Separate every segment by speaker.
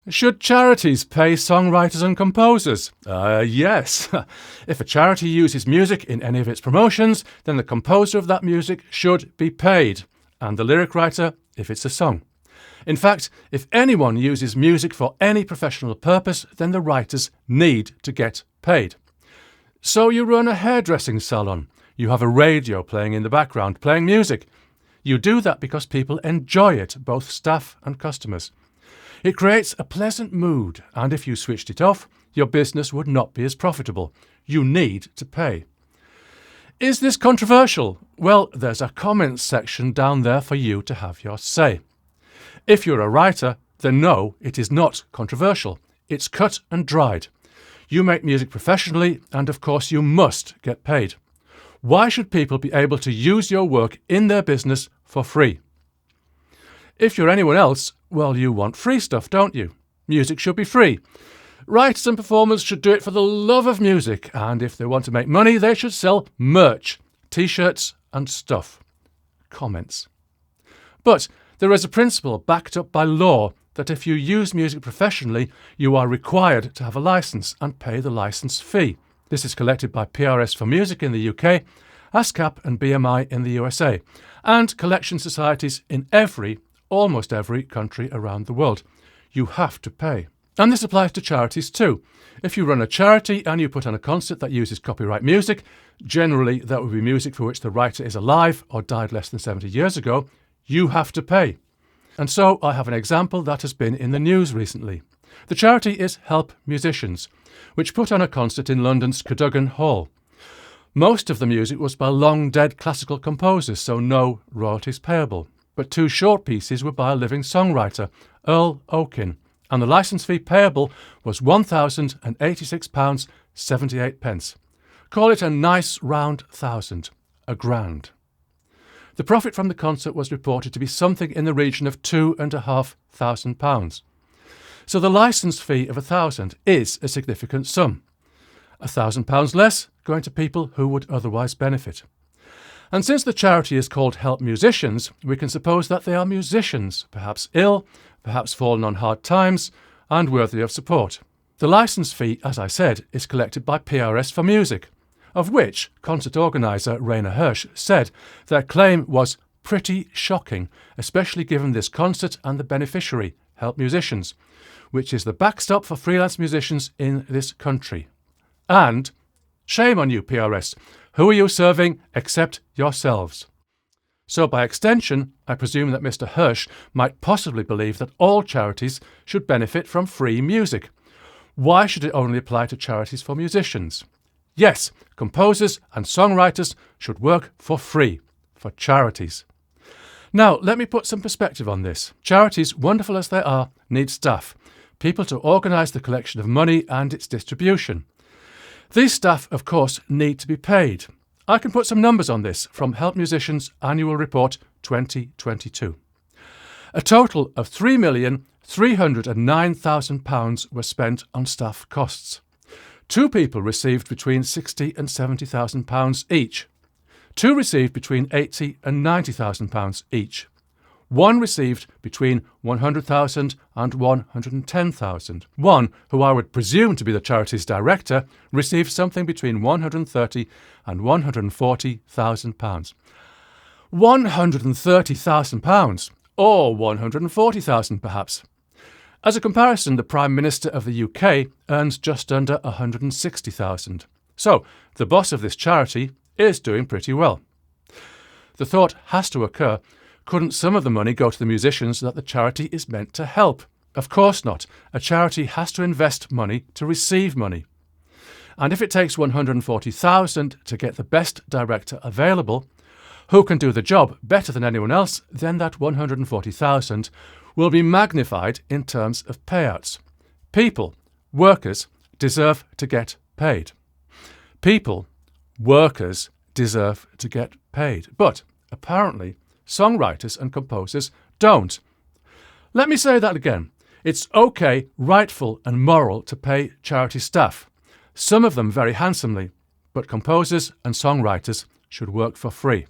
Speaker 1: Should charities pay songwriters and composers? Yes. If a charity uses music in any of its promotions, then the composer of that music should be paid, and the lyric writer if it's a song. In fact, if anyone uses music for any professional purpose, then the writers need to get paid. So you run a hairdressing salon. You have a radio playing in the background, playing music. You do that because people enjoy it, both staff and customers. It creates a pleasant mood, and if you switched it off, your business would not be as profitable. You need to pay. Is this controversial? Well, there's a comments section down there for you to have your say. If you're a writer, then no, it is not controversial. It's cut and dried. You make music professionally, and of course you must get paid. Why should people be able to use your work in their business for free? If you're anyone else, well, you want free stuff, don't you? Music should be free. Writers and performers should do it for the love of music, and if they want to make money, they should sell merch, t-shirts and stuff. Comments. But there is a principle backed up by law that if you use music professionally, you are required to have a license and pay the license fee. This is collected by PRS for Music in the UK, ASCAP and BMI in the USA, and collection societies in almost every country around the world. You have to pay. And this applies to charities too. If you run a charity and you put on a concert that uses copyright music, generally that would be music for which the writer is alive or died less than 70 years ago, you have to pay. And so I have an example that has been in the news recently. The charity is Help Musicians, which put on a concert in London's Cadogan Hall. Most of the music was by long-dead classical composers, so no royalties payable. But 2 short pieces were by a living songwriter, Earl Okin, and the licence fee payable was £1,086.78. Call it a nice round thousand, £1,000. The profit from the concert was reported to be something in the region of £2,500. So the licence fee of £1,000 is a significant sum. £1,000 less going to people who would otherwise benefit. And since the charity is called Help Musicians, we can suppose that they are musicians, perhaps ill, perhaps fallen on hard times, and worthy of support. The licence fee, as I said, is collected by PRS for Music, of which concert organiser Hersch said their claim was pretty shocking, especially given this concert and the beneficiary, Help Musicians, which is the backstop for freelance musicians in this country. And shame on you, PRS. Who are you serving except yourselves? So by extension, I presume that Mr. Hersch might possibly believe that all charities should benefit from free music. Why should it only apply to charities for musicians? Yes, composers and songwriters should work for free, for charities. Now, let me put some perspective on this. Charities, wonderful as they are, need staff, people to organise the collection of money and its distribution. These staff, of course, need to be paid. I can put some numbers on this from Help Musicians Annual Report 2022. A total of £3,309,000 were spent on staff costs. 2 people received between £60,000 and £70,000 each. 2 received between £80,000 and £90,000 each. 1 received between £100,000 and £110,000. 1, who I would presume to be the charity's director, received something between £130,000 and £140,000. £130,000, or £140,000 perhaps. As a comparison, the Prime Minister of the UK earns just under £160,000. So, the boss of this charity is doing pretty well. The thought has to occur, couldn't some of the money go to the musicians that the charity is meant to help? Of course not. A charity has to invest money to receive money. And if it takes £140,000 to get the best director available, who can do the job better than anyone else, then that £140,000 will be magnified in terms of payouts. People, workers, deserve to get paid. People, workers, deserve to get paid. But apparently, songwriters and composers don't. Let me say that again. It's okay, rightful and moral to pay charity staff, some of them very handsomely, but composers and songwriters should work for free.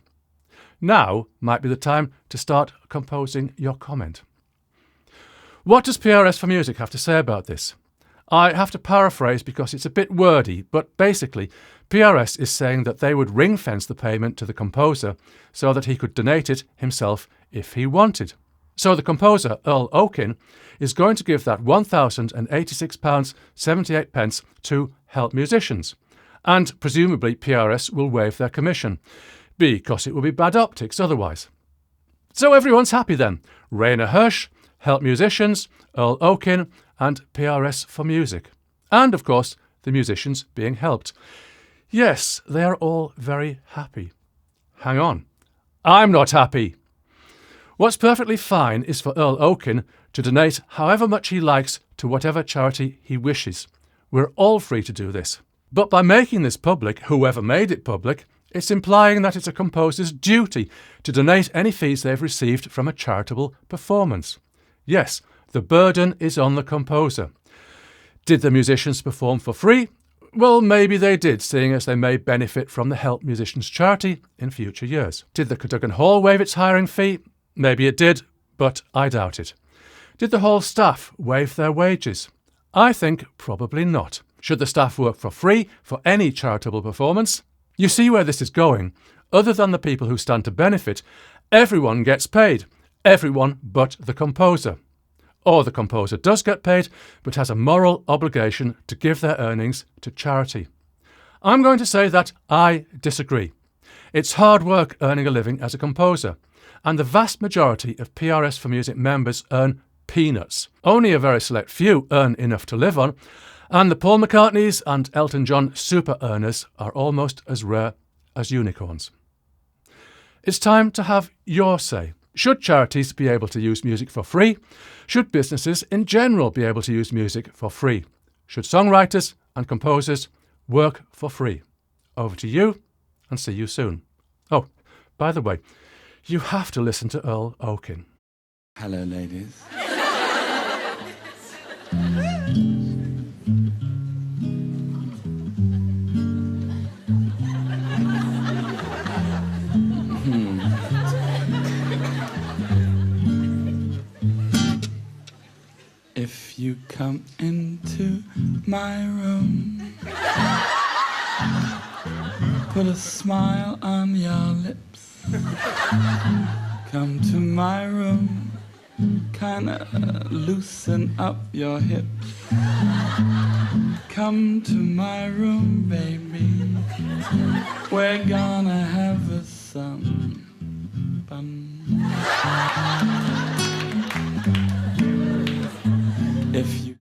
Speaker 1: Now might be the time to start composing your comment. What does PRS for Music have to say about this? I have to paraphrase because it's a bit wordy, but basically PRS is saying that they would ring-fence the payment to the composer so that he could donate it himself if he wanted. So the composer, Earl Okin, is going to give that £1,086.78 to help musicians, and presumably PRS will waive their commission, because it would be bad optics otherwise. So everyone's happy then. Rainer Hersch, help musicians, Earl Okin, and PRS for Music. And, of course, the musicians being helped. Yes, they are all very happy. Hang on. I'm not happy. What's perfectly fine is for Earl Okin to donate however much he likes to whatever charity he wishes. We're all free to do this. But by making this public, whoever made it public, it's implying that it's a composer's duty to donate any fees they've received from a charitable performance. Yes, the burden is on the composer. Did the musicians perform for free? Well, maybe they did, seeing as they may benefit from the Help Musicians charity in future years. Did the Cadogan Hall waive its hiring fee? Maybe it did, but I doubt it. Did the hall staff waive their wages? I think probably not. Should the staff work for free for any charitable performance? You see where this is going. Other than the people who stand to benefit, everyone gets paid. Everyone but the composer. Or the composer does get paid, but has a moral obligation to give their earnings to charity. I'm going to say that I disagree. It's hard work earning a living as a composer, and the vast majority of PRS for Music members earn peanuts. Only a very select few earn enough to live on, and the Paul McCartneys and Elton John super earners are almost as rare as unicorns. It's time to have your say. Should charities be able to use music for free? Should businesses in general be able to use music for free? Should songwriters and composers work for free? Over to you, and see you soon. Oh, by the way, you have to listen to Earl Okin.
Speaker 2: Hello, ladies. If you come into my room, put a smile on your lips. Come to my room, kinda loosen up your hips. Come to my room, baby. We're gonna have some fun. If you